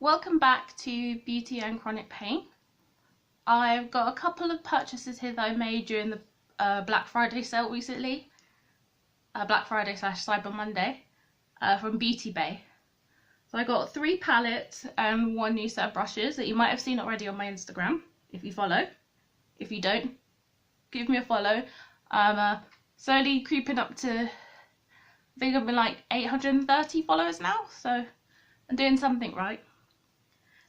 Welcome back to Beauty and Chronic Pain. I've got a couple of purchases here that I made during the Black Friday sale recently. Black Friday / Cyber Monday from Beauty Bay. So I got 3 palettes and 1 new set of brushes that you might have seen already on my Instagram if you follow. If you don't, give me a follow. I'm slowly creeping up to, I think I've been like 830 followers now, so I'm doing something right.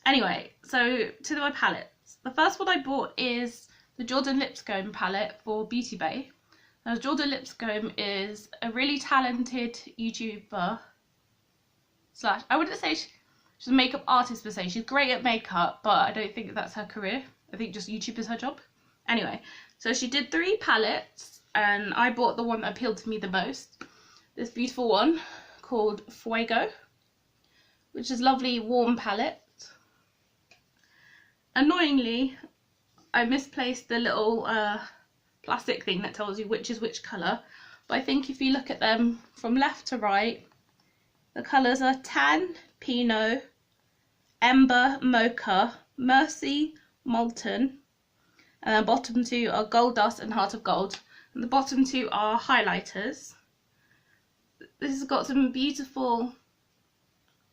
Anyway, so to my palettes. The first one I bought is the Jordan Lipscomb palette for Beauty Bay. Now, Jordan Lipscomb is a really talented YouTuber slash, I wouldn't say she's a makeup artist per se. She's great at makeup, but I don't think that's her career. I think just YouTube is her job. Anyway, so she did 3 palettes, and I bought the one that appealed to me the most. This beautiful one called Fuego, which is a lovely warm palette. Annoyingly, I misplaced the little plastic thing that tells you which is which colour, but I think if you look at them from left to right, the colours are Tan, Pinot, Ember, Mocha, Mercier, Molten, and the bottom 2 are Gold Dust and Heart of Gold, and the bottom 2 are highlighters. This has got some beautiful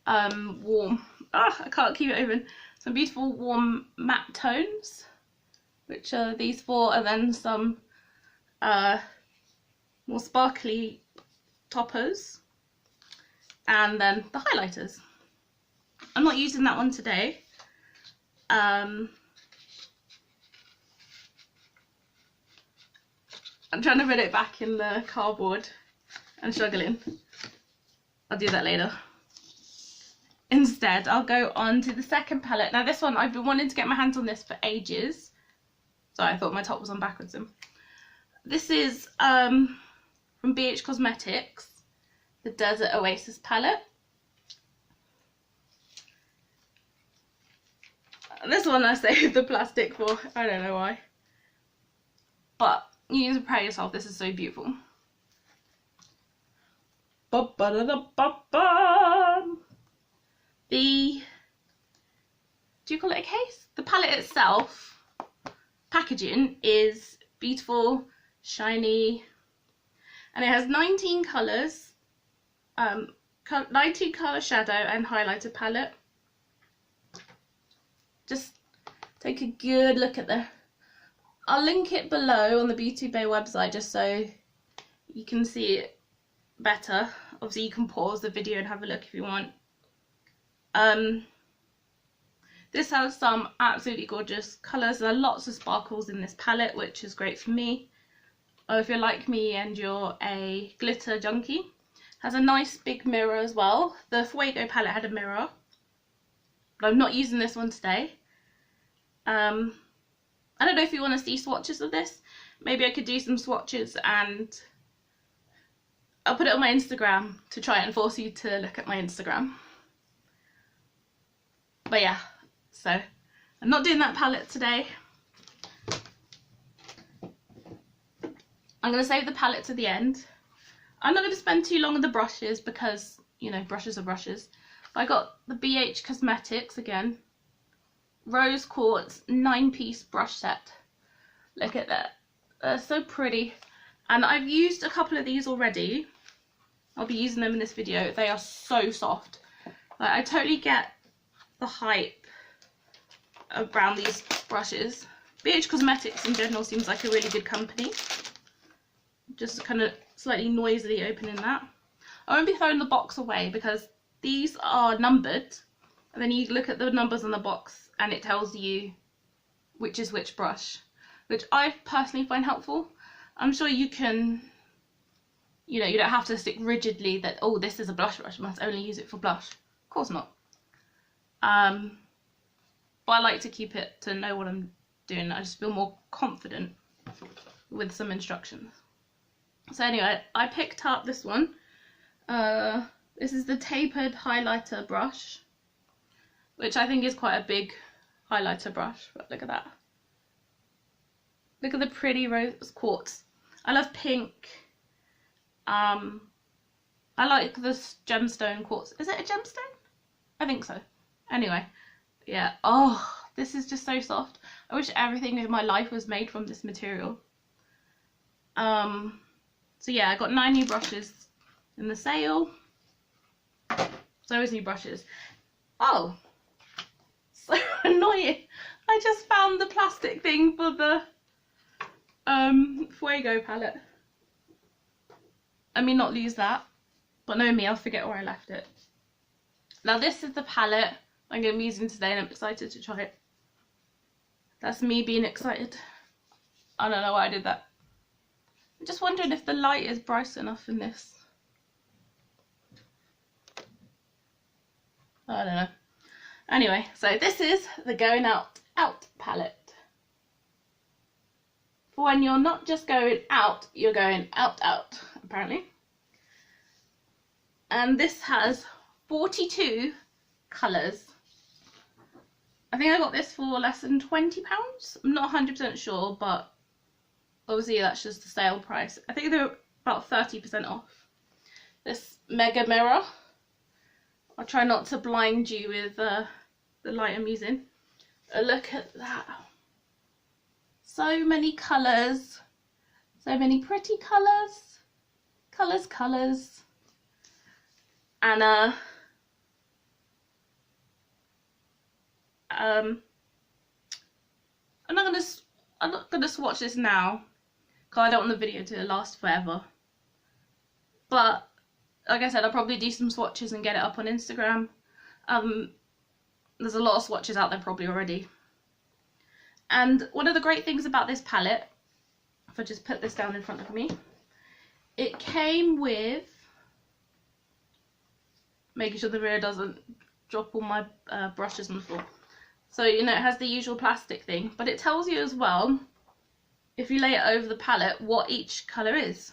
warm, I can't keep it open, some beautiful warm matte tones, which are these 4, and then some more sparkly toppers, and then the highlighters. I'm not using that one today. I'm trying to put it back in the cardboard and struggling. I'll do that later. Instead, I'll go on to the second palette. Now this one, I've been wanting to get my hands on this for ages. Sorry, I thought my top was on backwards. This is from BH Cosmetics, the Desert Oasis palette. This one I saved the plastic for, I don't know why. But you need to prepare yourself, this is so beautiful. Do you call it a case? The palette itself, packaging, is beautiful, shiny, and it has 19 colours, 19 colour shadow and highlighter palette. Just take a good look at the, I'll link it below on the Beauty Bay website just so you can see it better. Obviously you can pause the video and have a look if you want. This has some absolutely gorgeous colours. There are lots of sparkles in this palette, which is great for me. If you're like me and you're a glitter junkie. Has a nice big mirror as well. The Fuego palette had a mirror, but I'm not using this one today. I don't know if you want to see swatches of this. Maybe I could do some swatches and I'll put it on my Instagram to try and force you to look at my Instagram. But yeah, so I'm not doing that palette today. I'm going to save the palette to the end. I'm not going to spend too long on the brushes because, you know, brushes are brushes. But I got the BH Cosmetics, again, Rose Quartz 9-piece brush set. Look at that. They're so pretty. And I've used a couple of these already. I'll be using them in this video. They are so soft. Like, I totally get the hype around these brushes. BH Cosmetics in general seems like a really good company. Just kind of slightly noisily opening that. I won't be throwing the box away because these are numbered, and then you look at the numbers on the box and it tells you which is which brush, which I personally find helpful. I'm sure you can, you know, you don't have to stick rigidly that, oh, this is a blush brush, I must only use it for blush. Of course not. But I like to keep it to know what I'm doing. I just feel more confident with some instructions. So anyway, I picked up this one. This is the tapered highlighter brush, which I think is quite a big highlighter brush, but look at that. Look at the pretty rose quartz. I love pink. I like this gemstone quartz. Is it a gemstone? I think so. Anyway, yeah. Oh, this is just so soft. I wish everything in my life was made from this material. So yeah, I got 9 new brushes in the sale. So is new brushes. Oh, so annoying. I just found the plastic thing for the Fuego palette. I mean, not lose that, but know me, I'll forget where I left it. Now this is the palette I'm going to be using today and I'm excited to try it. That's me being excited. I don't know why I did that. I'm just wondering if the light is bright enough in this. I don't know. Anyway, so this is the Going Out palette. For when you're not just going out, you're going out, apparently. And this has 42 colours. I think I got this for less than £20. I'm not 100% sure, but obviously that's just the sale price. I think they're about 30% off. This mega mirror. I'll try not to blind you with the light I'm using. Look at that. So many colours. So many pretty colours. Colours. And I'm not gonna swatch this now because I don't want the video to last forever. But like I said, I'll probably do some swatches and get it up on Instagram. There's a lot of swatches out there probably already. And one of the great things about this palette, if I just put this down in front of me, it came with, making sure the mirror doesn't drop all my brushes on the floor. So, you know, it has the usual plastic thing, but it tells you as well, if you lay it over the palette, what each colour is.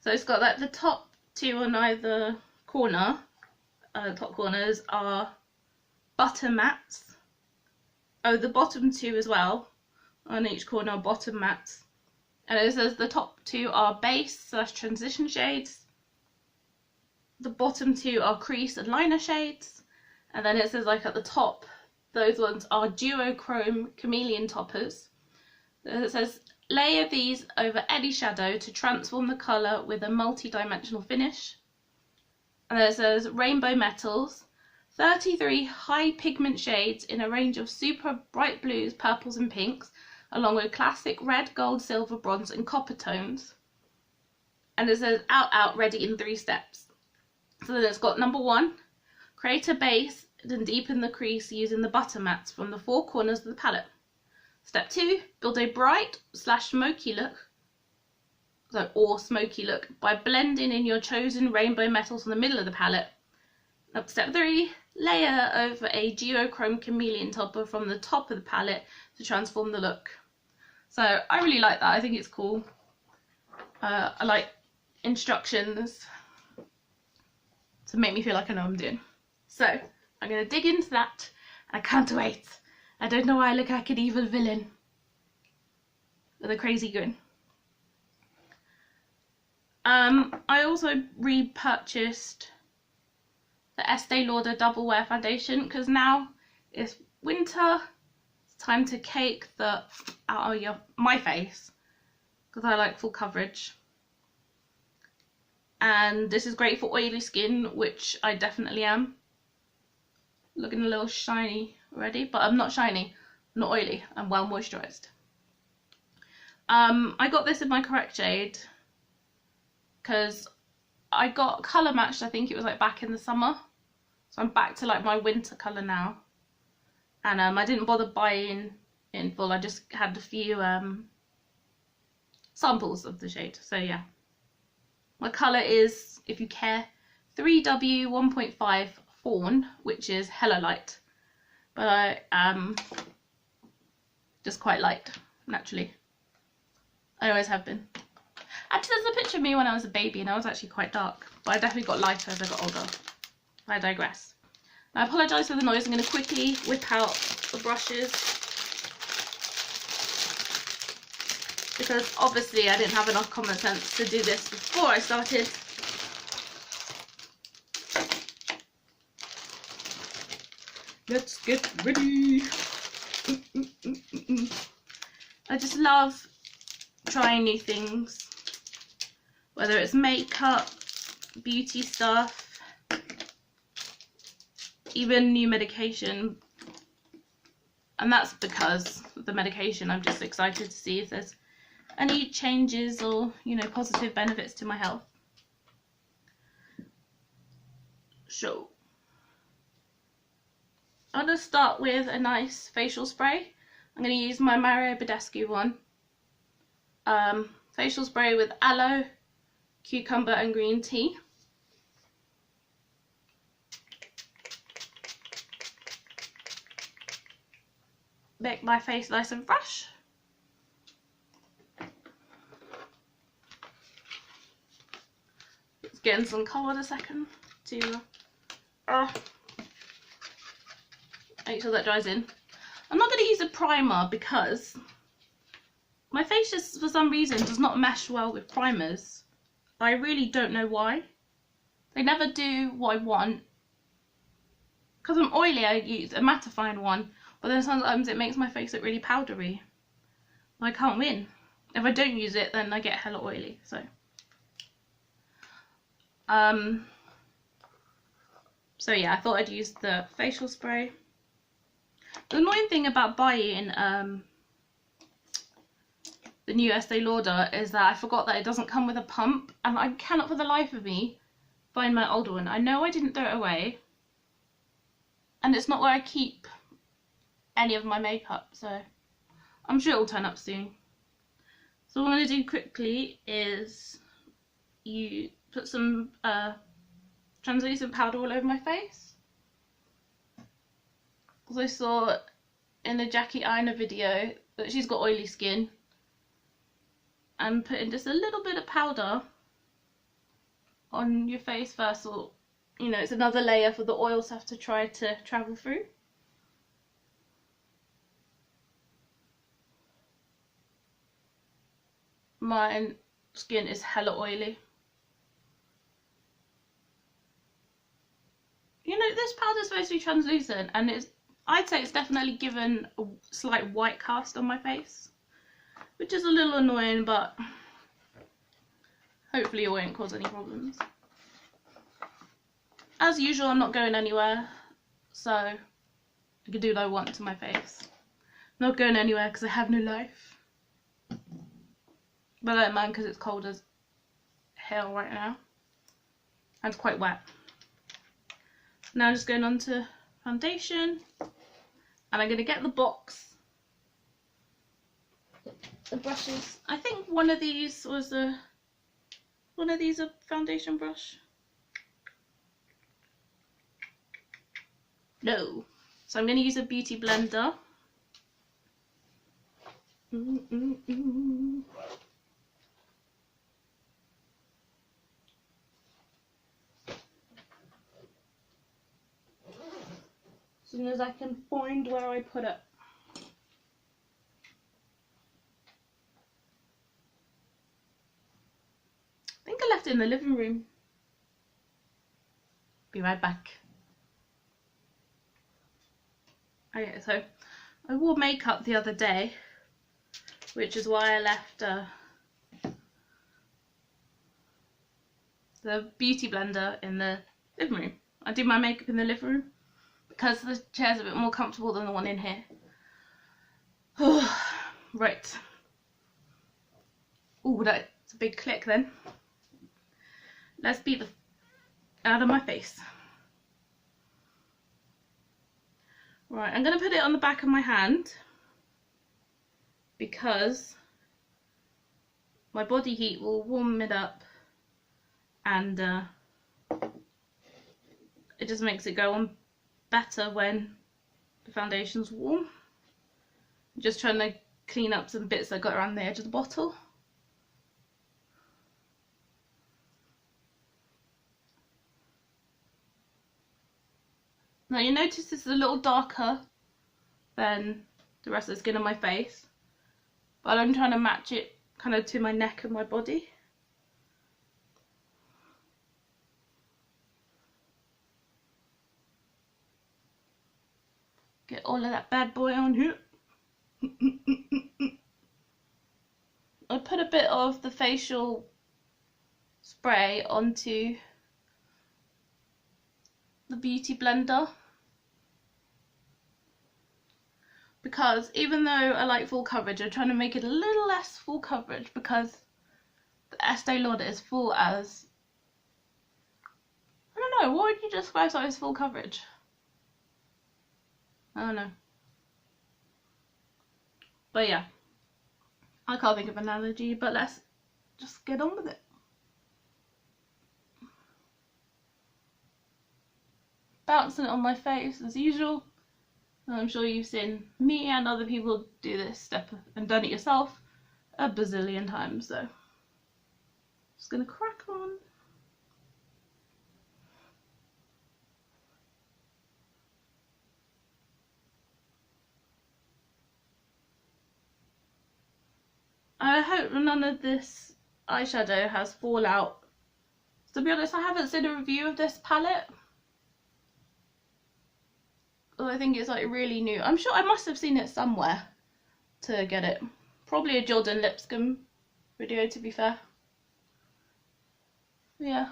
So it's got like the top 2 on either corner, top corners are butter mattes. Oh, the bottom 2 as well, on each corner are bottom mattes. And it says the top 2 are base / transition shades. The bottom 2 are crease and liner shades. And then it says like at the top, those ones are duochrome chameleon toppers. It says layer these over any shadow to transform the colour with a multi-dimensional finish. And then it says rainbow metals, 33 high pigment shades in a range of super bright blues, purples and pinks, along with classic red, gold, silver, bronze and copper tones. And it says out, ready in 3 steps. So then it's got number 1, create a base and deepen the crease using the butter mattes from the 4 corners of the palette. Step 2, build a bright / smoky look, or smoky look, by blending in your chosen rainbow metals in the middle of the palette. Step 3, layer over a duochrome chameleon topper from the top of the palette to transform the look. So I really like that. I think it's cool. I like instructions to make me feel like I know what I'm doing. So I'm going to dig into that. I can't wait. I don't know why I look like an evil villain with a crazy grin. I also repurchased the Estee Lauder Double Wear Foundation because now it's winter. It's time to cake the out of my face because I like full coverage. And this is great for oily skin, which I definitely am. Looking a little shiny already, but I'm not shiny, I'm not oily, I'm well moisturised. I got this in my correct shade because I got colour matched, I think it was like back in the summer. So I'm back to like my winter colour now. And I didn't bother buying in full, I just had a few samples of the shade, so yeah. My colour is, if you care, 3W 1.5 Fawn, which is hella light. But I am just quite light, naturally. I always have been. Actually, there's a picture of me when I was a baby and I was actually quite dark. But I definitely got lighter as I got older. I digress. I apologise for the noise. I'm going to quickly whip out the brushes. Because obviously I didn't have enough common sense to do this before I started. Let's get ready. I just love trying new things, whether it's makeup, beauty stuff, even new medication. And that's because of the medication. I'm just excited to see if there's any changes or, you know, positive benefits to my health. So I'm going to start with a nice facial spray. I'm going to use my Badescu one. Facial spray with aloe, cucumber and green tea. Make my face nice and fresh. Let's get in some colour in a second to make sure that dries in. I'm not going to use a primer because my face just for some reason does not mesh well with primers. I really don't know why. They never do what I want. Because I'm oily, I use a mattifying one, but then sometimes it makes my face look really powdery. I can't win. If I don't use it, then I get hella oily. So yeah, I thought I'd use the facial spray. The annoying thing about buying the new Estée Lauder is that I forgot that it doesn't come with a pump, and I cannot for the life of me find my older one. I know I didn't throw it away, and it's not where I keep any of my makeup, so I'm sure it'll turn up soon. So what I'm going to do quickly is you put some translucent powder all over my face. Because I saw in the Jackie Eyeliner video that she's got oily skin, and putting just a little bit of powder on your face first, or you know, it's another layer for the oil stuff to try to travel through. My skin is hella oily. You know, this powder is supposed to be translucent, and I'd say it's definitely given a slight white cast on my face, which is a little annoying, but hopefully it won't cause any problems. As usual, I'm not going anywhere, so I can do what I want to my face. I'm not going anywhere because I have no life. But I don't mind because it's cold as hell right now. And it's quite wet. Now just going on to foundation. And I'm going to get the box. The brushes. I think one of these was a foundation brush. No. So I'm going to use a beauty blender. As soon as I can find where I put it. I think I left it in the living room. Be right back. Okay, so I wore makeup the other day, which is why I left the beauty blender in the living room. I do my makeup in the living room because the chair's a bit more comfortable than the one in here. Right. Ooh, that's a big click then. Let's beat the out of my face. Right, I'm going to put it on the back of my hand because my body heat will warm it up, and it just makes it go on better when the foundation's warm. I'm just trying to clean up some bits that got around the edge of the bottle. Now you notice this is a little darker than the rest of the skin on my face, but I'm trying to match it kind of to my neck and my body. Get all of that bad boy on here. I put a bit of the facial spray onto the beauty blender, because even though I like full coverage, I'm trying to make it a little less full coverage, because the Estee Lauder is full as, I don't know, what would you describe that as full coverage? I don't know. But yeah, I can't think of an analogy, but let's just get on with it. Bouncing it on my face as usual. I'm sure you've seen me and other people do this step and done it yourself a bazillion times, so just gonna crack on. I hope none of this eyeshadow has fallout. To be honest, I haven't seen a review of this palette. I think it's like really new. I'm sure I must have seen it somewhere to get it. Probably a Jordan Lipscomb video, to be fair. Yeah,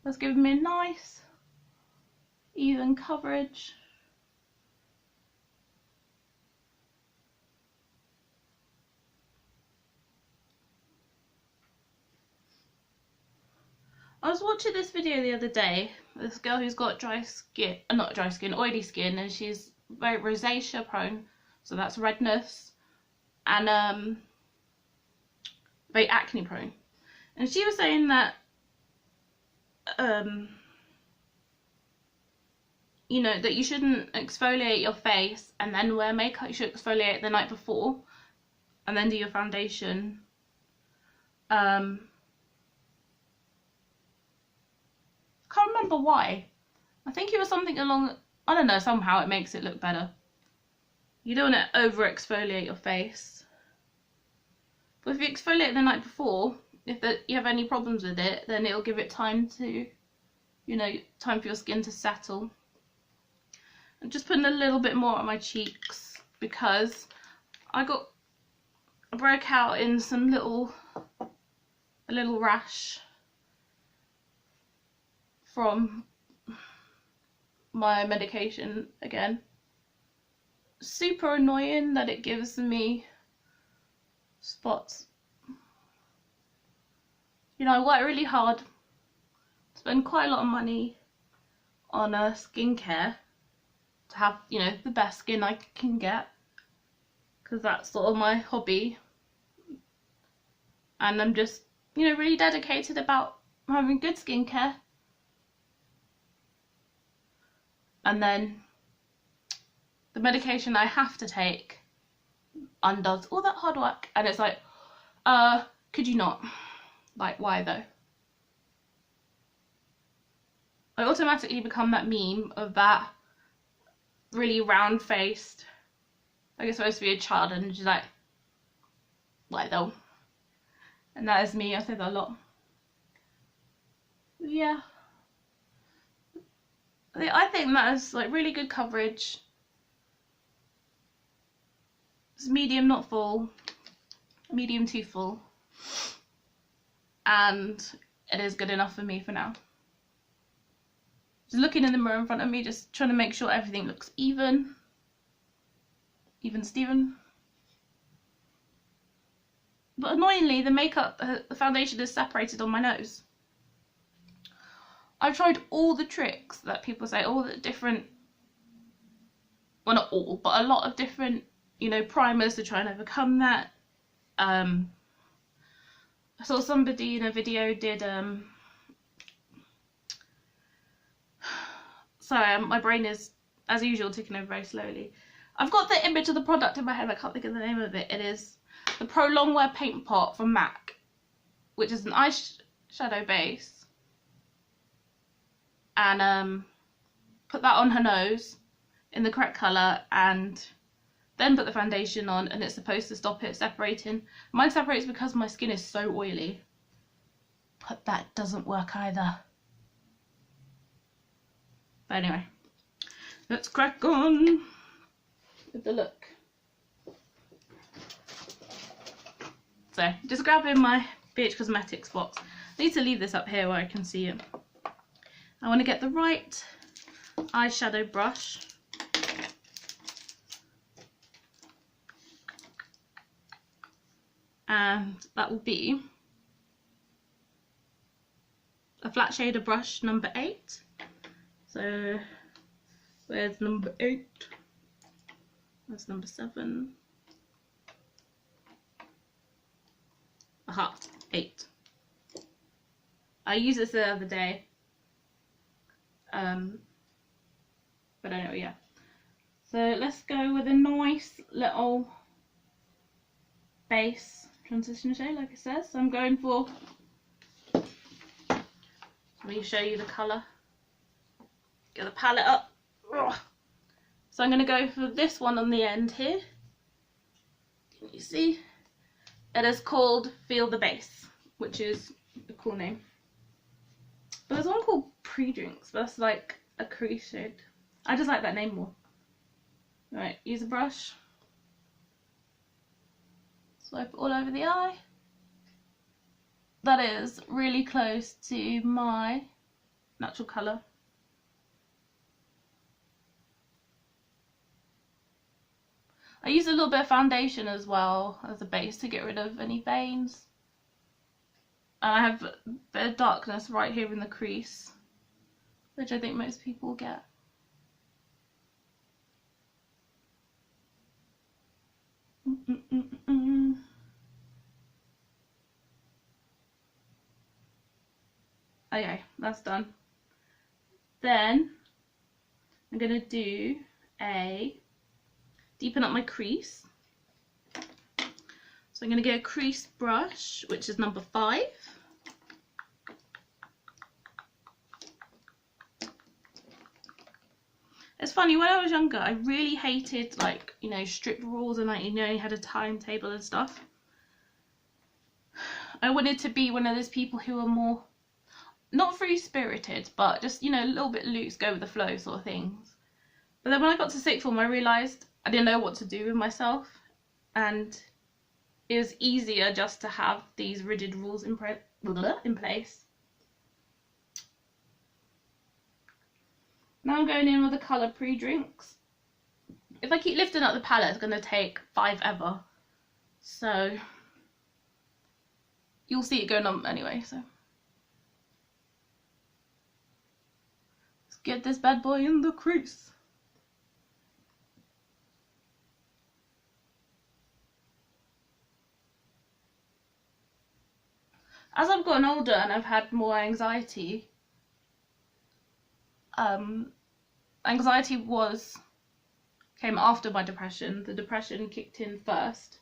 that's giving me a nice even coverage. I was watching this video the other day, this girl who's got dry skin, not dry skin, oily skin, and she's very rosacea prone, so that's redness, and very acne prone. And she was saying that, you know, that you shouldn't exfoliate your face and then wear makeup. You should exfoliate the night before and then do your foundation. Can't remember why. I think it was something along, I don't know, somehow it makes it look better. You don't want to over exfoliate your face. But if you exfoliate the night before, if you have any problems with it, then it'll give it time to, you know, time for your skin to settle. I'm just putting a little bit more on my cheeks because I broke out in some a little rash from my medication again. Super annoying that it gives me spots. You know, I work really hard, spend quite a lot of money on skincare to have, you know, the best skin I can get, because that's sort of my hobby, and I'm just, you know, really dedicated about having good skincare. And then the medication I have to take undoes all that hard work, and it's like, could you not? Like, why though? I automatically become that meme of that really round-faced, like it's supposed to be a child, and she's like, why though? And that is me. I say that a lot. Yeah, I think that is like really good coverage. It's medium, not full, medium to full, and it is good enough for me for now. Just looking in the mirror in front of me, just trying to make sure everything looks even Steven. But annoyingly, the makeup, the foundation is separated on my nose. I've tried all the tricks that people say, all the different, well not all, but a lot of different, you know, primers to try and overcome that. I saw somebody in a video did, sorry, my brain is, as usual, ticking over very slowly. I've got the image of the product in my head, I can't think of the name of it. It is the Pro Longwear Paint Pot from MAC, which is an eyeshadow base. And put that on her nose in the correct colour, and then put the foundation on, and it's supposed to stop it separating. Mine separates because my skin is so oily, but that doesn't work either. But anyway, Let's crack on with the look. So, just grabbing my BH Cosmetics box. I need to leave this up here where I can see it. I want to get the right eyeshadow brush. And that will be a flat shader brush number 8. So where's number 8? That's number 7. Aha, 8. I used this the other day. But I know, yeah. So let's go with a nice little base transition shade, like it says. So I'm going for, let me show you the colour. Get the palette up. Ugh. So I'm going to go for this one on the end here. Can you see? It is called Feel the Base, which is a cool name. But there's one called Pre-Drinks, but that's like a crease shade. I just like that name more. Right, use a brush. Swipe it all over the eye. That is really close to my natural colour. I use a little bit of foundation as well as a base to get rid of any veins. And I have a bit of darkness right here in the crease, which I think most people get. Okay, that's done. Then I'm going to do deepen up my crease. So I'm going to get a crease brush, which is number 5. It's funny, when I was younger, I really hated, like, you know, strict rules and, like, you know, you had a timetable and stuff. I wanted to be one of those people who are more, not free-spirited, but just, you know, a little bit loose, go with the flow sort of things. But then when I got to sixth form, I realised I didn't know what to do with myself, and it was easier just to have these rigid rules in place. Now I'm going in with the colour Pre-Drinks. If I keep lifting up the palette, it's going to take 5 ever. So you'll see it going on anyway. So let's get this bad boy in the crease. As I've gotten older and I've had more anxiety, anxiety came after my depression. The depression kicked in first.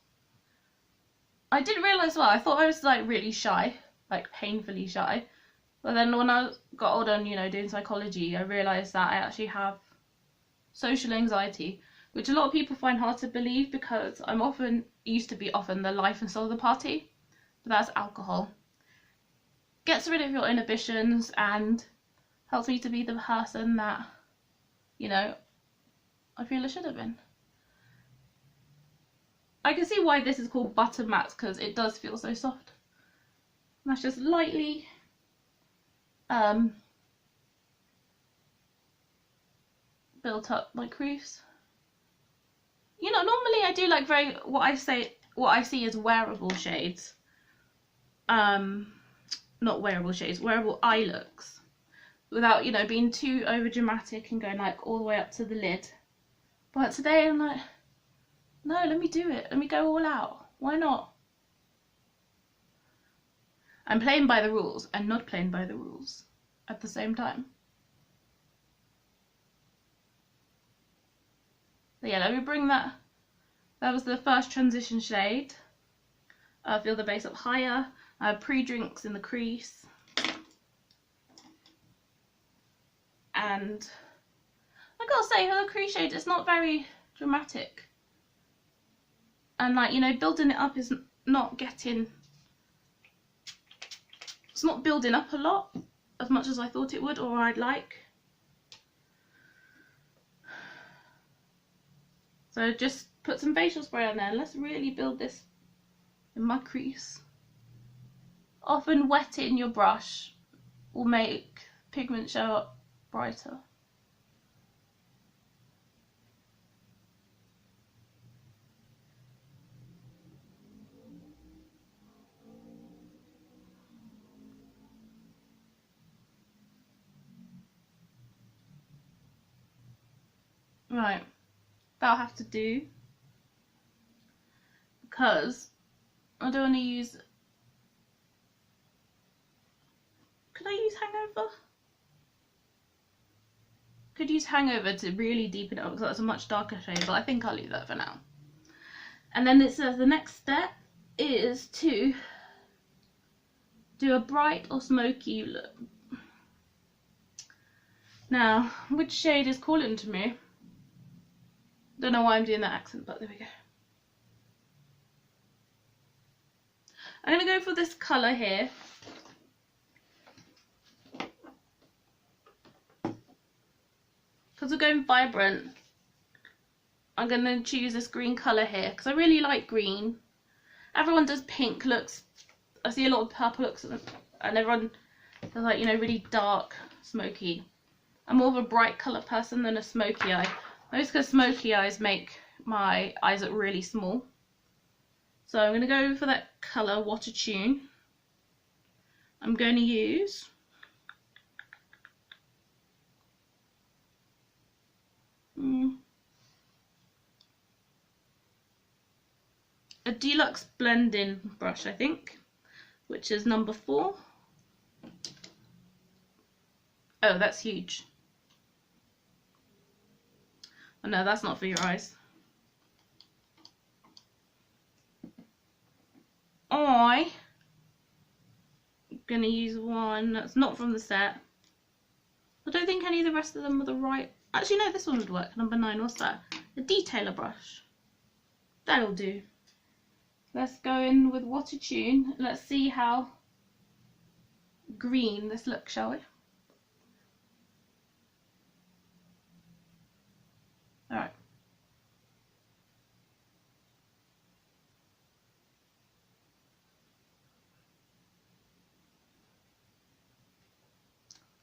I didn't realise, well, I thought I was like really shy, like painfully shy. But then when I got older and, you know, doing psychology, I realised that I actually have social anxiety, which a lot of people find hard to believe because used to be often the life and soul of the party. But that's alcohol. Gets rid of your inhibitions and helps me to be the person that, you know, I feel I should have been. I can see why this is called butter matte, because it does feel so soft. And that's just lightly built up my crease. You know, normally I do like what I see as wearable shades. Not wearable shades, wearable eye looks. Without, you know, being too over dramatic and going like all the way up to the lid. But today I'm like, no, let me do it. Let me go all out. Why not? I'm playing by the rules and not playing by the rules at the same time. So yeah, let me bring that. That was the first transition shade. Feel the base up higher. Pre-Drinks in the crease. And I gotta say, her crease shade, it's not very dramatic. And like, you know, building it up is not getting, it's not building up a lot as much as I thought it would or I'd like. So just put some facial spray on there and let's really build this in my crease. Often wetting your brush will make pigment show up brighter. Right, that'll have to do, because I don't want to use, could I use Hangover? Could use Hangover to really deepen it up, because that's a much darker shade, but I think I'll leave that for now. And then it says the next step is to do a bright or smoky look. Now, which shade is calling to me? Don't know why I'm doing that accent, but there we go. I'm going to go for this colour here. Because we're going vibrant, I'm going to choose this green colour here, because I really like green. Everyone does pink looks. I see a lot of purple looks, and everyone does, like, you know, really dark, smoky. I'm more of a bright colour person than a smoky eye. Most because smoky eyes make my eyes look really small. So I'm going to go for that colour, Water Tune. I'm going to use a deluxe blending brush, I think, which is number 4. Oh, that's huge. Oh no, that's not for your eyes. I'm gonna use one that's not from the set. I don't think any of the rest of them are the right. Actually, no, this one would work. Number 9, what's that? A detailer brush. That'll do. Let's go in with Water Tune. Let's see how green this looks, shall we? Alright.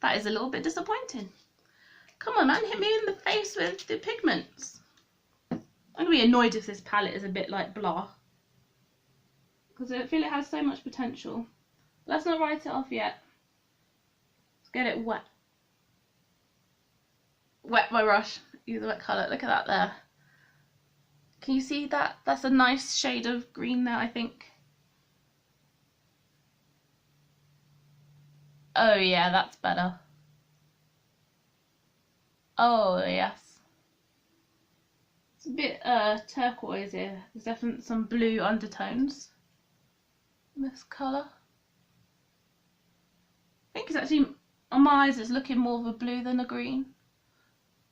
That is a little bit disappointing. Come on, man, hit me in the face with the pigments. I'm going to be annoyed if this palette is a bit like blah, because I feel it has so much potential. Let's not write it off yet. Let's get it wet. Wet my brush. Use the wet colour. Look at that there. Can you see that? That's a nice shade of green there, I think. Oh yeah, that's better. Oh yes. It's a bit turquoise here. There's definitely some blue undertones in this colour. I think it's actually, on my eyes, it's looking more of a blue than a green.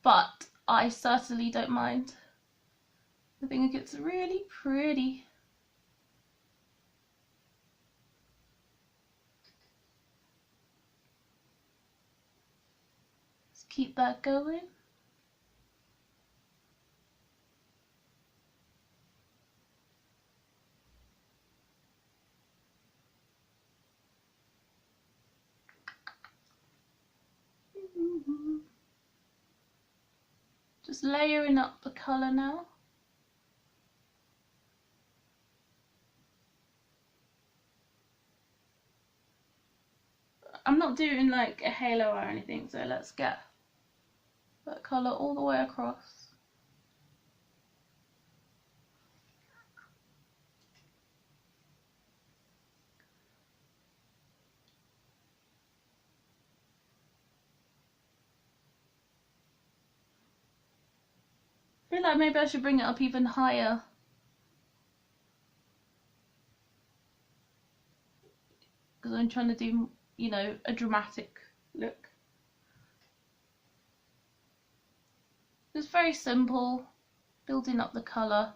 But I certainly don't mind. I think it's really pretty. Let's keep that going. Just layering up the colour now. I'm not doing like a halo or anything, so let's get that colour all the way across. I feel like maybe I should bring it up even higher. Because I'm trying to do, you know, a dramatic look. It's very simple, building up the colour.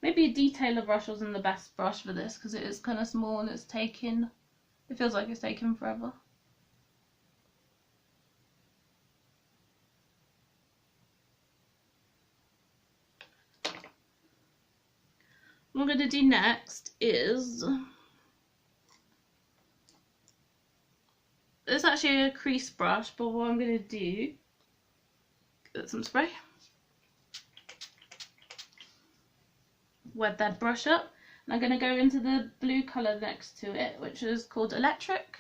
Maybe a detailer brush wasn't the best brush for this, because it is kind of small and it's taking, it feels like it's taking forever. What I'm going to do next is, it's actually a crease brush, but what I'm going to do, get some spray, wet that brush up, and I'm going to go into the blue colour next to it, which is called Electric.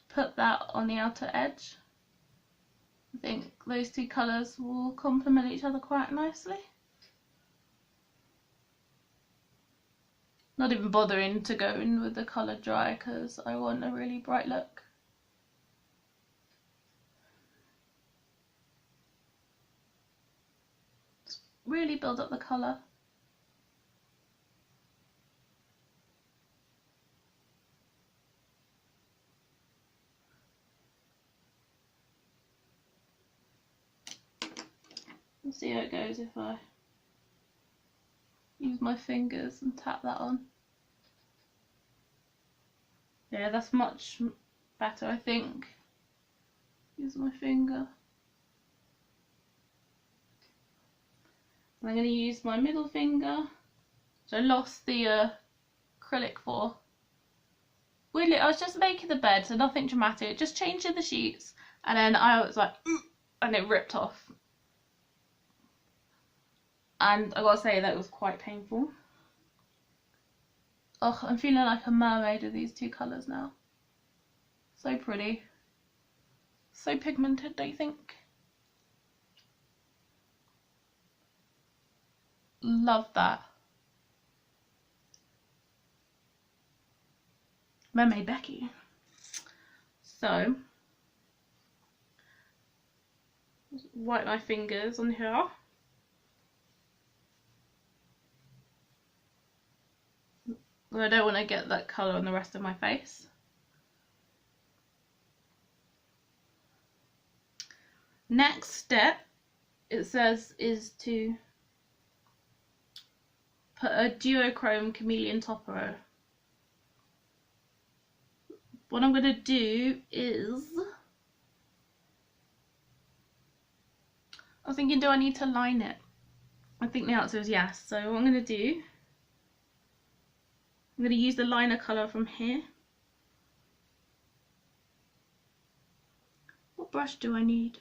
Put that on the outer edge. I think those two colours will complement each other quite nicely. Not even bothering to go in with the colour dry because I want a really bright look. Just really build up the colour. Let's see how it goes if I use my fingers and tap that on. Yeah, that's much better, I think. Use my finger. And I'm going to use my middle finger, which I lost the acrylic for. Weirdly, I was just making the bed, so nothing dramatic, just changing the sheets, and then I was like, and it ripped off. And I gotta say, that was quite painful. Oh, I'm feeling like a mermaid with these two colours now. So pretty. So pigmented, don't you think? Love that. Mermaid Becky. So, wipe my fingers on here. I don't want to get that colour on the rest of my face. Next step, it says, is to put a duochrome chameleon topper. What I'm going to do is, I was thinking, do I need to line it? I think the answer is yes. So what I'm going to do, I'm going to use the liner colour from here. What brush do I need?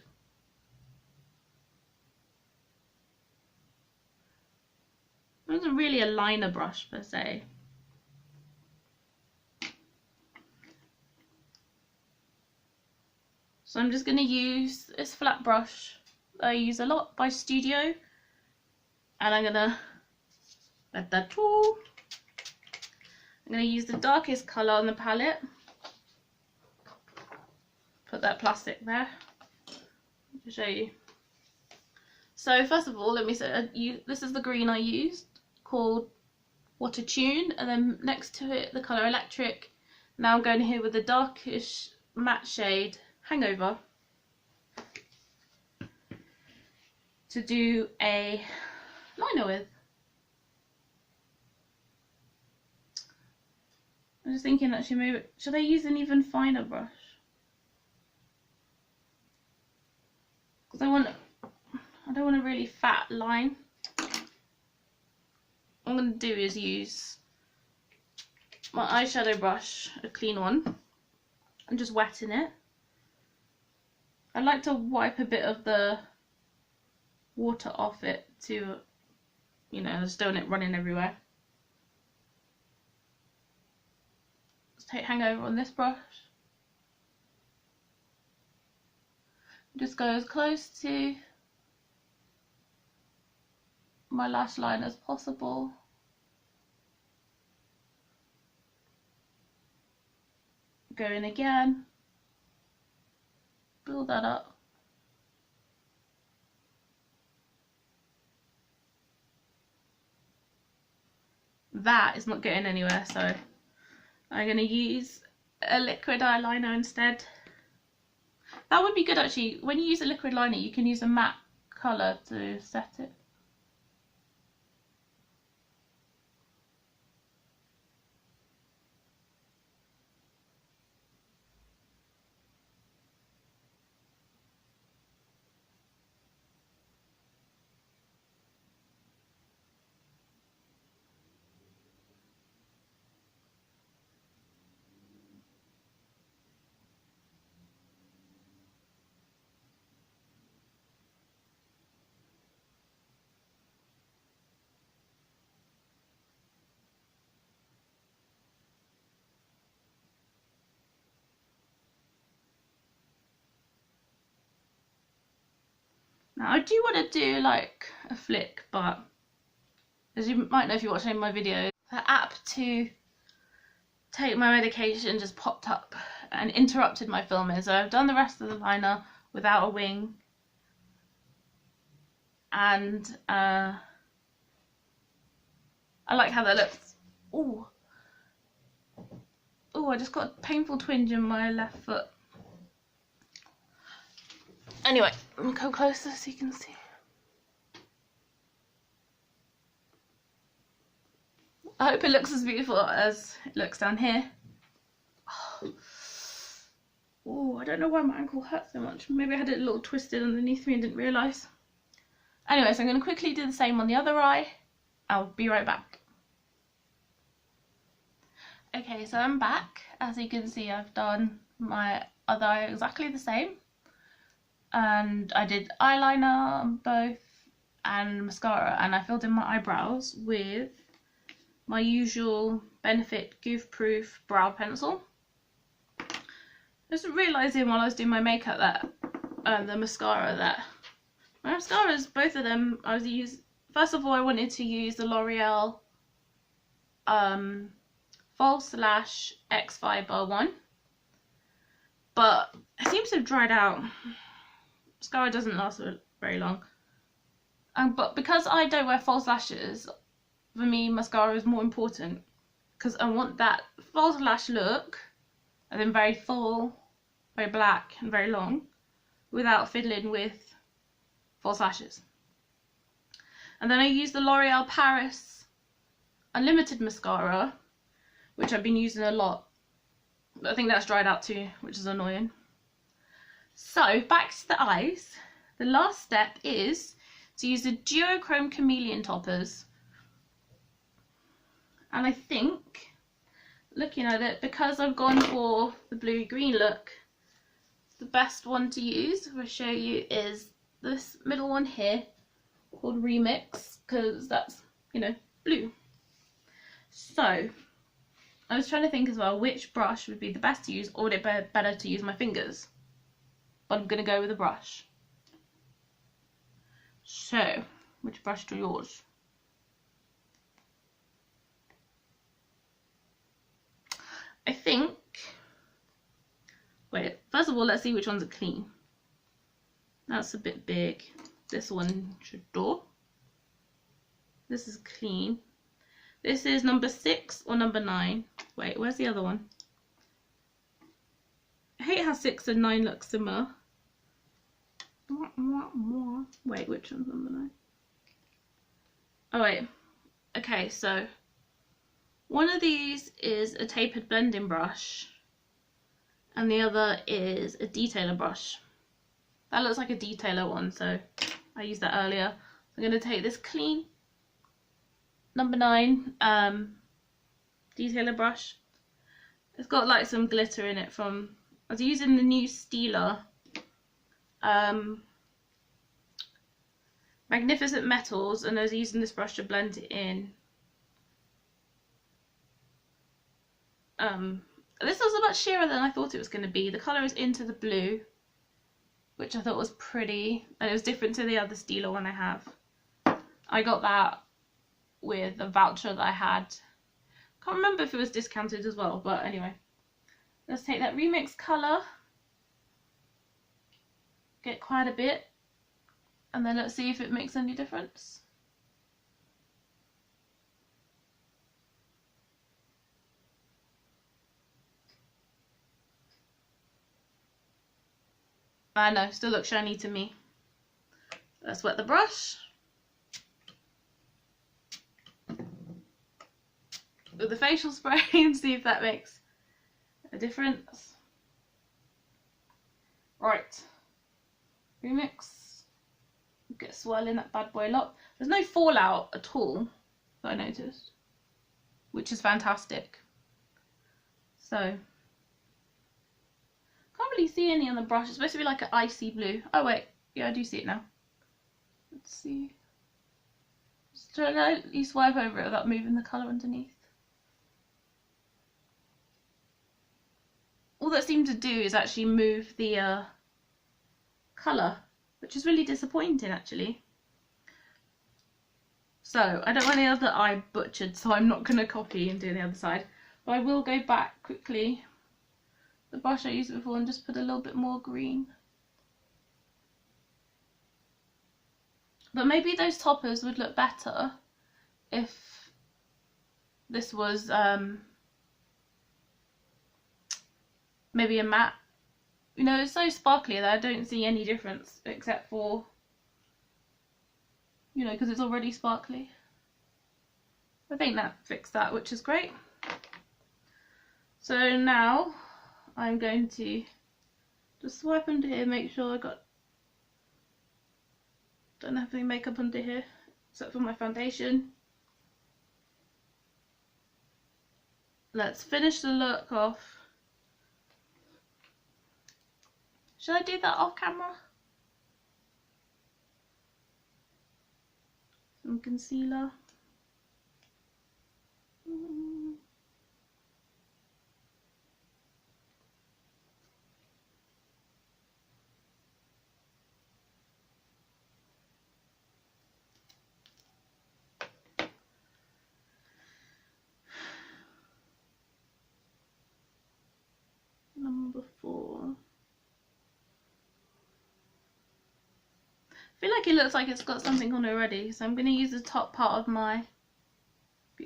It isn't really a liner brush per se. So I'm just going to use this flat brush that I use a lot by Studio, and I'm going to let that tool. I'm going to use the darkest colour on the palette. Put that plastic there to show you. So first of all, let me say, this is the green I used, called Water Tune, and then next to it the colour Electric. Now I'm going here with the darkish matte shade Hangover to do a liner with. I'm just thinking, actually, maybe should I use an even finer brush? Because I don't want a really fat line. What I'm going to do is use my eyeshadow brush, a clean one, and just wetting it. I like to wipe a bit of the water off it to, you know, just don't want it running everywhere. Let's take Hangover on this brush. Just go as close to my lash line as possible. Go in again. Build that up. That is not getting anywhere, so I'm going to use a liquid eyeliner instead. That would be good actually. When you use a liquid liner, you can use a matte colour to set it. Now I do want to do like a flick, but as you might know if you watch any of my videos, the app to take my medication just popped up and interrupted my filming. So I've done the rest of the liner without a wing, and I like how that looks. Ooh. Oh, I just got a painful twinge in my left foot. Anyway, let me go closer so you can see. I hope it looks as beautiful as it looks down here. Oh, I don't know why my ankle hurts so much. Maybe I had it a little twisted underneath me and didn't realise. Anyway, so I'm going to quickly do the same on the other eye. I'll be right back. Okay, so I'm back. As you can see, I've done my other eye exactly the same. And I did eyeliner on both and mascara, and I filled in my eyebrows with my usual Benefit Goof Proof brow pencil. Just realising while I was doing my makeup that the mascara that my mascaras, both of them, first of all I wanted to use the L'Oreal False Lash XFiber one, but it seems to have dried out. Mascara doesn't last very long, but because I don't wear false lashes, for me mascara is more important because I want that false lash look and then very full, very black and very long without fiddling with false lashes. And then I use the L'Oreal Paris Unlimited mascara, which I've been using a lot, but I think that's dried out too, which is annoying. So back to the eyes. The last step is to use the Duochrome Chameleon toppers, and I think, looking at it, because I've gone for the blue green look, the best one to use, I'll show you, is this middle one here called Remix, because that's, you know, blue. So I was trying to think as well which brush would be the best to use, or would it be better to use my fingers? But I'm going to go with a brush. So, which brush do yours? I think, wait, first of all, let's see which ones are clean. That's a bit big. This one should do. This is clean. This is number 6 or number 9. Wait, where's the other one? I hate how 6 and 9 look similar. Wait, which one's number 9? Oh wait. Okay, so one of these is a tapered blending brush and the other is a detailer brush. That looks like a detailer one, so I used that earlier. I'm going to take this clean number 9 detailer brush. It's got like some glitter in it from, I was using the new Stila Magnificent Metals, and I was using this brush to blend it in. This was a much sheerer than I thought it was going to be. The colour is Into the Blue, which I thought was pretty, and it was different to the other Stila one I have. I got that with a voucher that I had. Can't remember if it was discounted as well, but anyway. Let's take that Remix colour, get quite a bit, and then let's see if it makes any difference. I know, still looks shiny to me. Let's wet the brush with the facial spray and see if that makes a difference. Right, Remix, get swirling that bad boy up. There's no fallout at all that I noticed, which is fantastic. So, can't really see any on the brush. It's supposed to be like an icy blue. Oh wait, yeah, I do see it now. Let's see. Just lightly swipe over it without moving the colour underneath. All that seemed to do is actually move the colour, which is really disappointing actually. So I don't want the other eye butchered, so I'm not going to copy and do the other side. But I will go back quickly, the brush I used before, and just put a little bit more green. But maybe those toppers would look better if this was maybe a matte. You know, it's so sparkly that I don't see any difference except for, you know, because it's already sparkly. I think that fixed that, which is great. So now I'm going to just swipe under here, make sure I don't have any makeup under here except for my foundation. Let's finish the look off. Should I do that off camera? Some concealer. Number 4. I feel like it looks like it's got something on already, so I'm going to use the top part of my...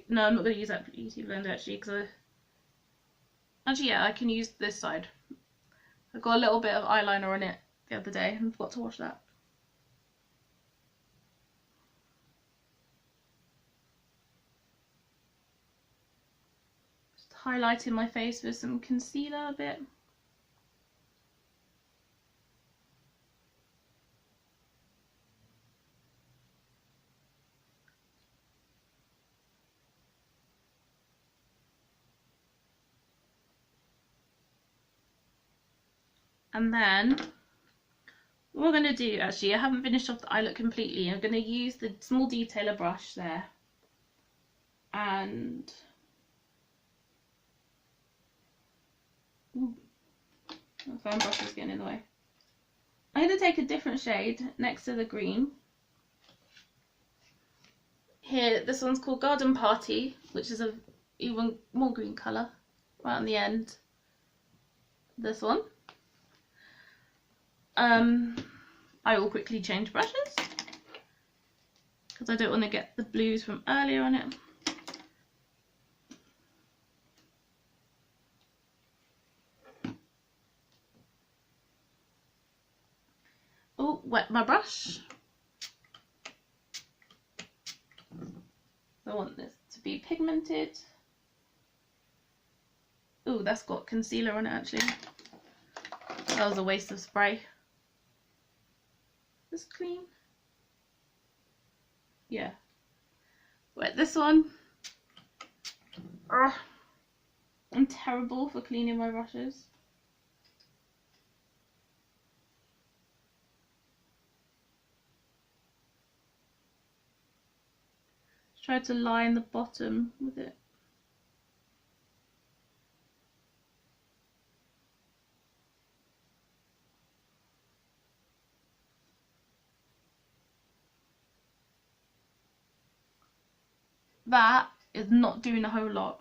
No, I'm not going to use that beauty blender actually, because actually, yeah, I can use this side. I got a little bit of eyeliner on it the other day and forgot to wash that. Just highlighting my face with some concealer a bit. And then what we're going to do, actually, I haven't finished off the eye look completely. I'm going to use the small detailer brush there. And ooh, my phone brush is getting in the way. I'm going to take a different shade next to the green. Here, this one's called Garden Party, which is a even more green colour. Right on the end. This one. I will quickly change brushes because I don't want to get the blues from earlier on it. Oh, wet my brush. I want this to be pigmented. Oh, that's got concealer on it actually. That was a waste of spray. This clean? Yeah. Wet this one. Ugh. I'm terrible for cleaning my brushes. Just try to line the bottom with it. That is not doing a whole lot.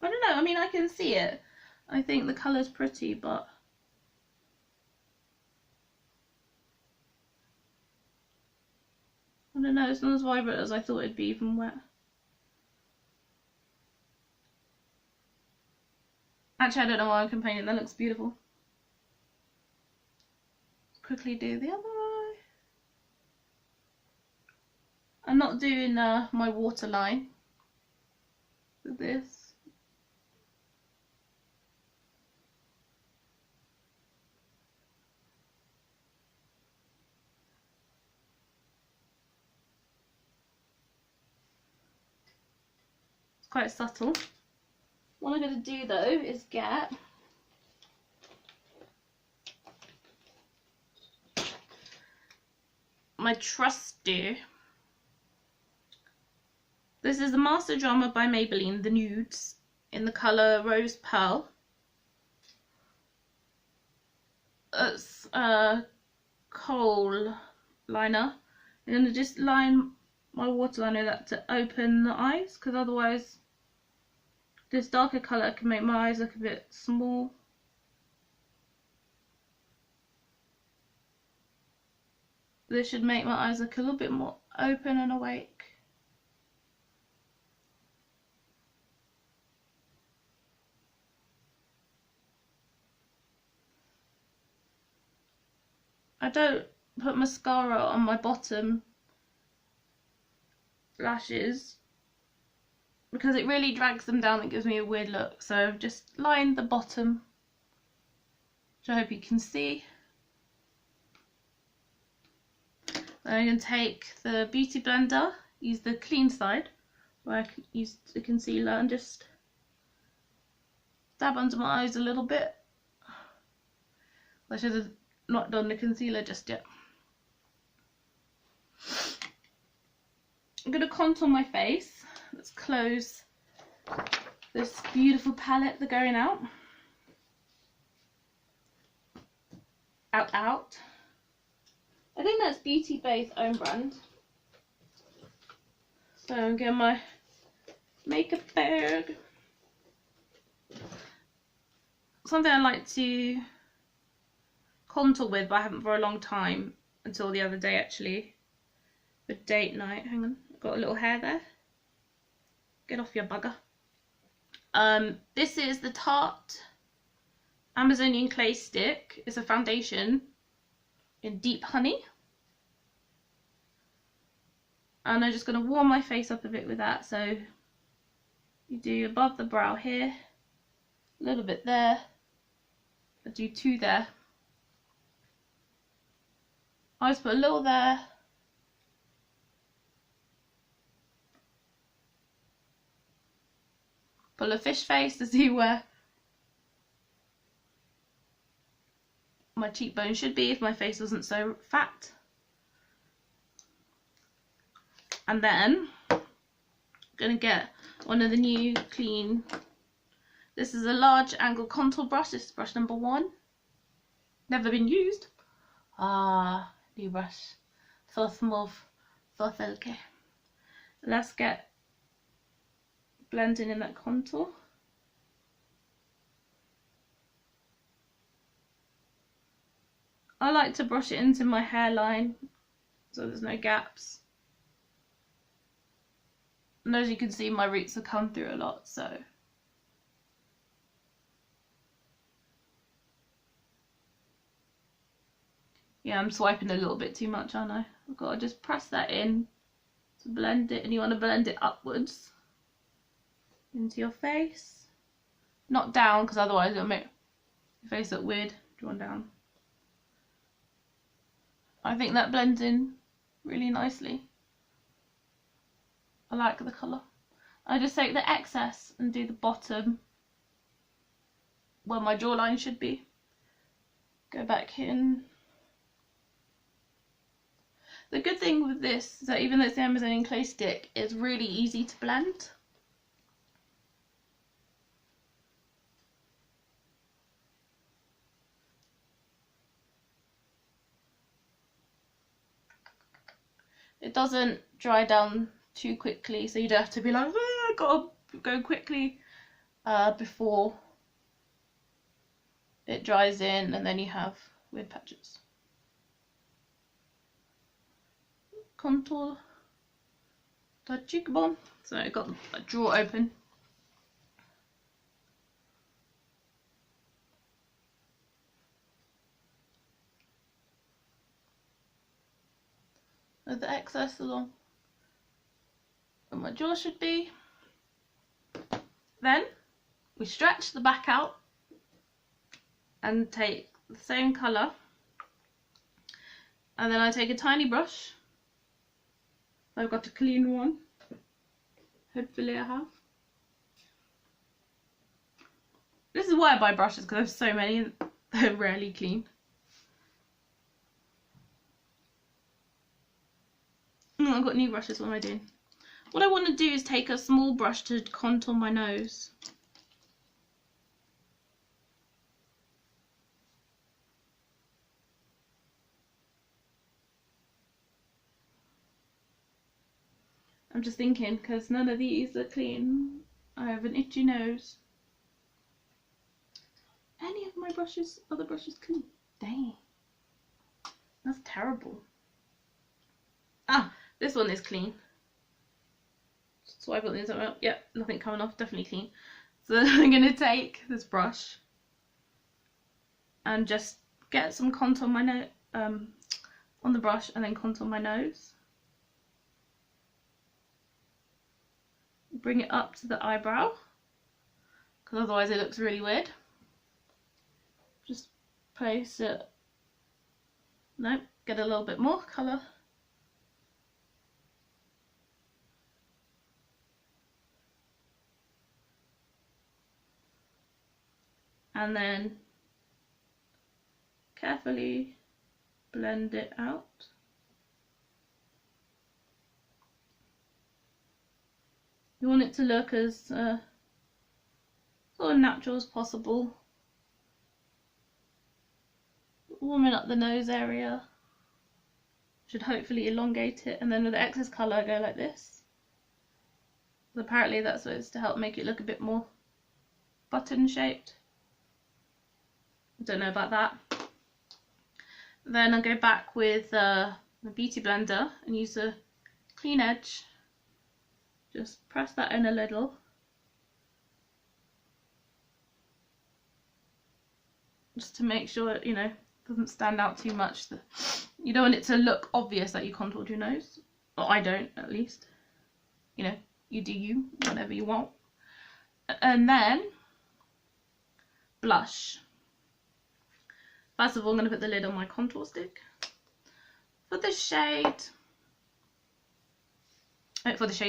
I don't know, I mean, I can see it. I think the colour's pretty, but I don't know, it's not as vibrant as I thought it'd be even wet. Actually, I don't know why I'm complaining, that looks beautiful. Quickly do the other eye. I'm not doing my waterline with this. It's quite subtle. What I'm going to do though is get my trusty. This is the Master Drama by Maybelline, the nudes, in the colour Rose Pearl. It's kohl liner. I'm going to just line my waterliner that to open the eyes, because otherwise this darker colour can make my eyes look a bit small. This should make my eyes look a little bit more open and awake. I don't put mascara on my bottom lashes because it really drags them down and gives me a weird look. So I've just lined the bottom, which I hope you can see. Then I'm going to take the beauty blender, use the clean side where I use the concealer, and just dab under my eyes a little bit. I should have not done the concealer just yet. I'm going to contour my face. Let's close this beautiful palette, the Going Out. Out. I think that's Beauty Bay's own brand. So I'm getting my makeup bag. Something I like to contour with, but I haven't for a long time, until the other day actually, for date night. Hang on, I've got a little hair there. Get off your bugger. This is the Tarte Amazonian Clay Stick. It's a foundation in Deep Honey. And I'm just going to warm my face up a bit with that. So you do above the brow here, a little bit there, I do 2 there. I just put a little there, pull a fish face to see where my cheekbone should be if my face wasn't so fat. And then I'm going to get one of the new clean, this is a large angle contour brush. This is brush number 1, never been used. New brush, so smooth, so silky. Let's get blending in that contour. I like to brush it into my hairline so there's no gaps. And as you can see, my roots have come through a lot, so yeah, I'm swiping a little bit too much, aren't I? I've got to just press that in to blend it, and you want to blend it upwards into your face, not down, because otherwise it'll make your face look weird drawn down. I think that blends in really nicely. I like the colour. I just take the excess and do the bottom where my jawline should be. Go back in. The good thing with this is that even though it's the Amazonian Clay Stick, it's really easy to blend. It doesn't dry down too quickly, so you don't have to be like, oh, I gotta go quickly before it dries in, and then you have weird patches. Contour the cheekbone. So I got a drawer open. With the excess along where my jaw should be. Then we stretch the back out and take the same colour, and then I take a tiny brush. I've got a clean one, hopefully I have. This is why I buy brushes, because I have so many and they're rarely clean. I've got new brushes, what am I doing? What I want to do is take a small brush to contour my nose. I'm just thinking, because none of these are clean. I have an itchy nose. Any of my brushes, other brushes clean? Dang. That's terrible. Ah, this one is clean. Swipe on this up. Yep, nothing coming off, definitely clean. So I'm going to take this brush and just get some contour on my nose, on the brush, and then contour my nose. Bring it up to the eyebrow, because otherwise it looks really weird. Just place it. Nope, get a little bit more colour. And then carefully blend it out. You want it to look as sort of natural as possible. Warming up the nose area should hopefully elongate it, and then with the excess colour I go like this. Apparently that's what it's to help make it look a bit more button shaped. I don't know about that. Then I'll go back with the beauty blender and use a clean edge. Just press that in a little. Just to make sure it, you know, doesn't stand out too much. You don't want it to look obvious that you contoured your nose. Or I don't, at least. You know, you do you, whatever you want. And then blush. First of all, I'm going to put the lid on my contour stick. For this shade,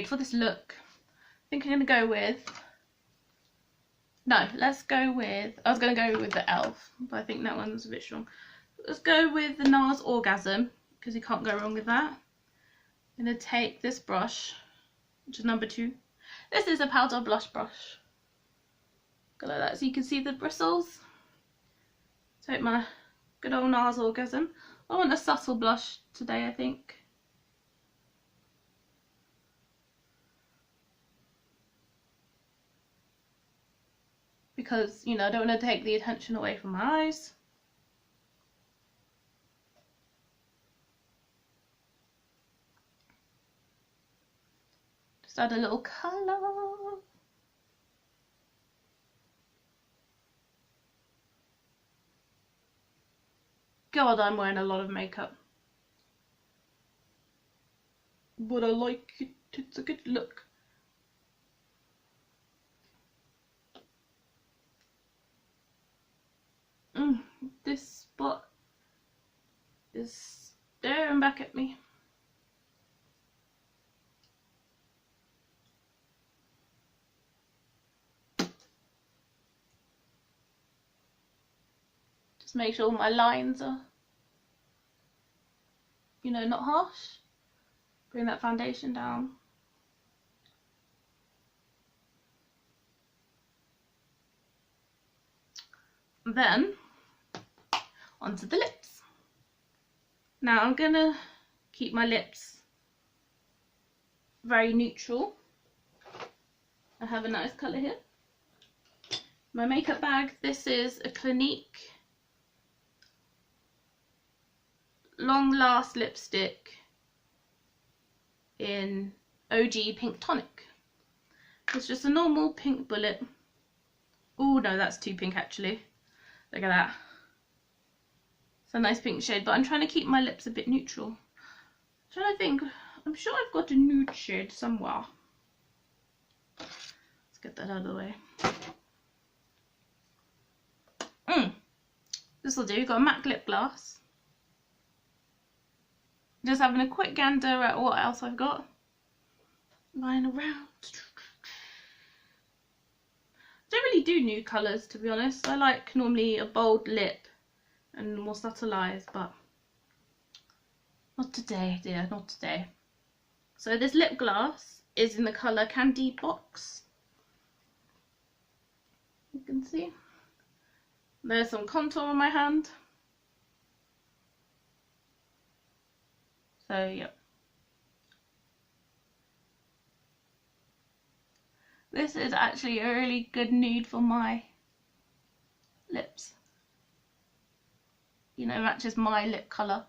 for this look, I think I'm going to go with, no, let's go with, I was going to go with the e.l.f., but I think that one's a bit strong. Let's go with the Nars Orgasm, because you can't go wrong with that. I'm going to take this brush, which is number 2. This is a powder blush brush. Go like that so you can see the bristles. Take my good old Nars Orgasm. I want a subtle blush today, I think. Because, you know, I don't want to take the attention away from my eyes. Just add a little colour. God, I'm wearing a lot of makeup. But I like it, it's a good look. This spot is staring back at me. Just make sure my lines are, you know, not harsh. Bring that foundation down. Then onto the lips. Now I'm gonna keep my lips very neutral. I have a nice colour here. My makeup bag, this is a Clinique Long Last lipstick in OG Pink Tonic. It's just a normal pink bullet. Oh no, that's too pink actually. Look at that. It's a nice pink shade, but I'm trying to keep my lips a bit neutral. I'm trying to think. I'm sure I've got a nude shade somewhere. Let's get that out of the way. This will do. Got a MAC lip gloss. Just having a quick gander at what else I've got lying around. Don't really do nude colours, to be honest. I like normally a bold lip and more subtle eyes, but not today, dear, not today. So this lip gloss is in the colour Candy Box. You can see. There's some contour on my hand. So, yep. This is actually a really good nude for my lips. You know, matches my lip colour.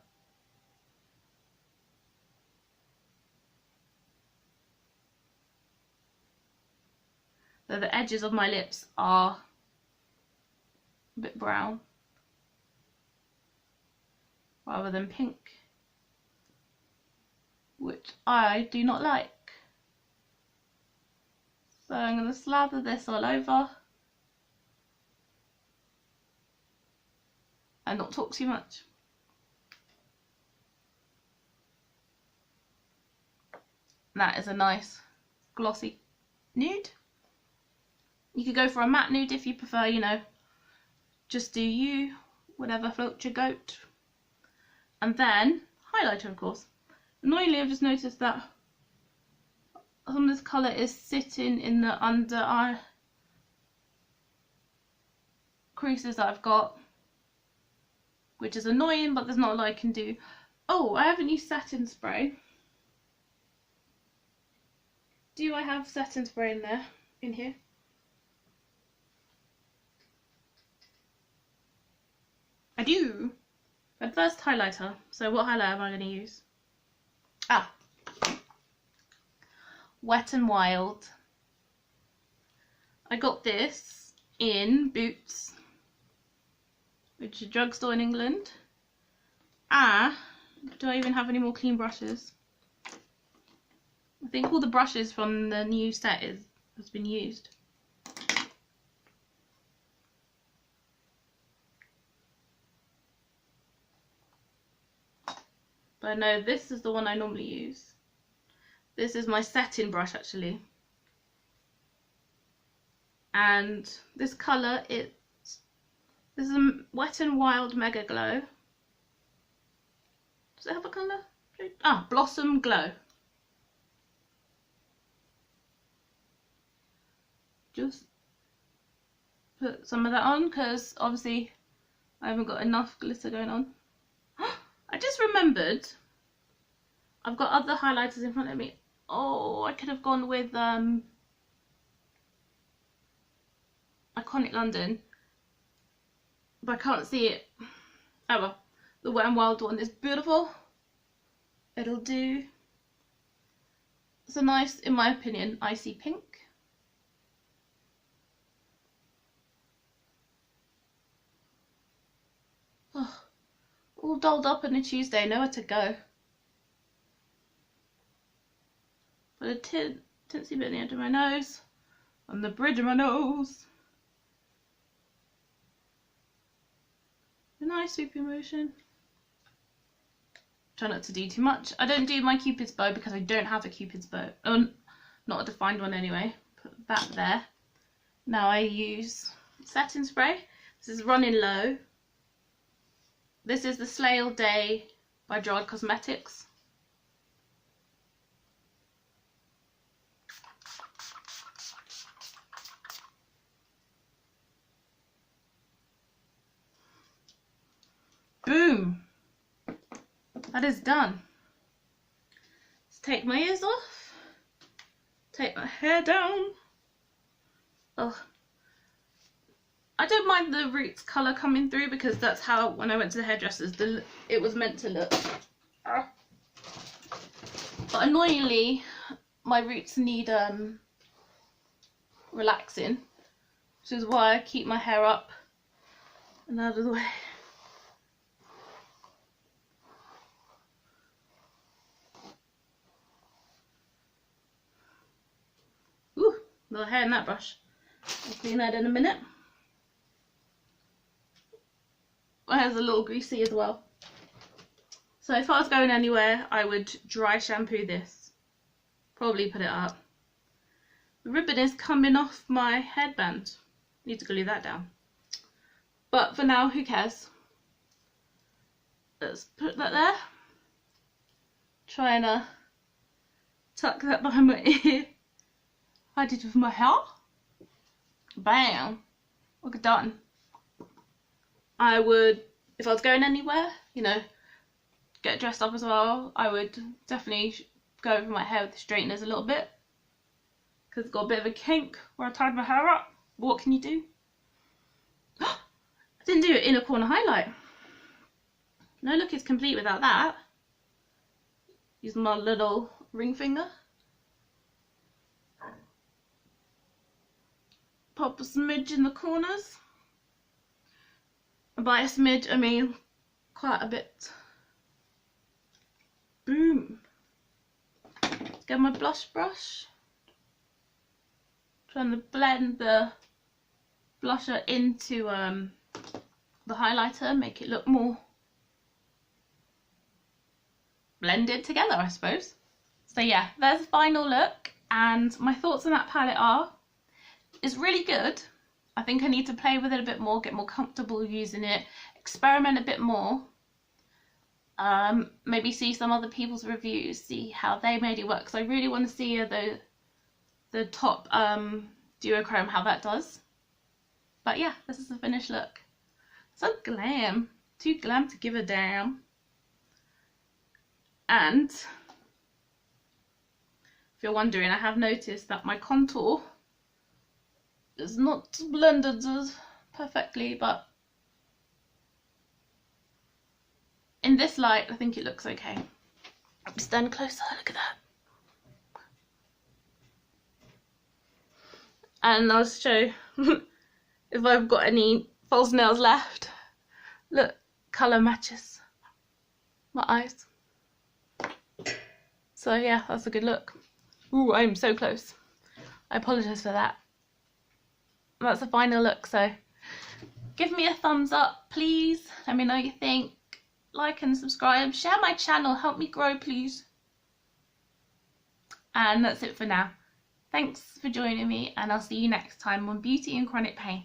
So the edges of my lips are a bit brown rather than pink, which I do not like. So I'm going to slather this all over and not talk too much. That is a nice glossy nude. You could go for a matte nude if you prefer, you know, just do you, whatever floats your goat. And then highlighter, of course. Annoyingly, I've just noticed that some of this colour is sitting in the under eye creases that I've got, which is annoying, but there's not a lot I can do. Oh, I haven't used setting spray. Do I have setting spray in there, in here? I do. But first highlighter. So what highlighter am I going to use? Ah, Wet n Wild. I got this in Boots, which is a drugstore in England. Ah, do I even have any more clean brushes? I think all the brushes from the new set has been used. But I know this is the one I normally use. This is my setting brush actually. And this colour, this is a Wet n Wild Mega Glow. Does it have a colour? Ah, Blossom Glow. Just put some of that on because obviously I haven't got enough glitter going on. I just remembered I've got other highlighters in front of me. Oh, I could have gone with Iconic London, but I can't see it. Oh well, the Wet n Wild one is beautiful. It'll do. It's a nice, in my opinion, icy pink. Oh, all dolled up on a Tuesday, nowhere to go. Put a tinsy bit at the end of my nose, on the bridge of my nose. A nice sweeping motion. Try not to do too much. I don't do my Cupid's bow because I don't have a Cupid's bow. Oh, not a defined one anyway. Put that there. Now I use setting spray. This is Running Low. This is the Slay All Day by Gerard Cosmetics. Boom! That is done. Let's take my ears off. Take my hair down. Oh, I don't mind the roots colour coming through because that's how, when I went to the hairdressers, it was meant to look. But annoyingly, my roots need relaxing, which is why I keep my hair up and out of the way. Ooh, a little hair in that brush. I'll clean that in a minute. My hair's a little greasy as well. So if I was going anywhere, I would dry shampoo this. Probably put it up. The ribbon is coming off my headband. Need to glue that down. But for now, who cares? Let's put that there. Trying to tuck that behind my ear. I did with my hair. Bam. Look at that. I would, if I was going anywhere, you know, get dressed up as well, I would definitely go over my hair with the straighteners a little bit. because it's got a bit of a kink where I tied my hair up. What can you do? I didn't do an inner corner highlight. No look is complete without that. Use my little ring finger. Pop a smidge in the corners. By a smidge, I mean quite a bit. Boom. Get my blush brush. Trying to blend the blusher into the highlighter, make it look more blended together, I suppose. So yeah, there's the final look, and my thoughts on that palette are, it's really good. I think I need to play with it a bit more, get more comfortable using it, experiment a bit more. Maybe see some other people's reviews, see how they made it work, because I really want to see the top duochrome, how that does. But yeah, this is the finished look. So glam, too glam to give a damn. And if you're wondering, I have noticed that my contour is not blended perfectly, but in this light I think it looks okay. Stand closer, look at that. And I'll show if I've got any false nails left. Look, colour matches my eyes. So yeah, that's a good look. Ooh, I'm so close. I apologise for that. That's the final look, so give me a thumbs up, please. Let me know what you think. Like and subscribe. Share my channel. Help me grow, please. And that's it for now. Thanks for joining me, and I'll see you next time on Beauty and Chronic Pain.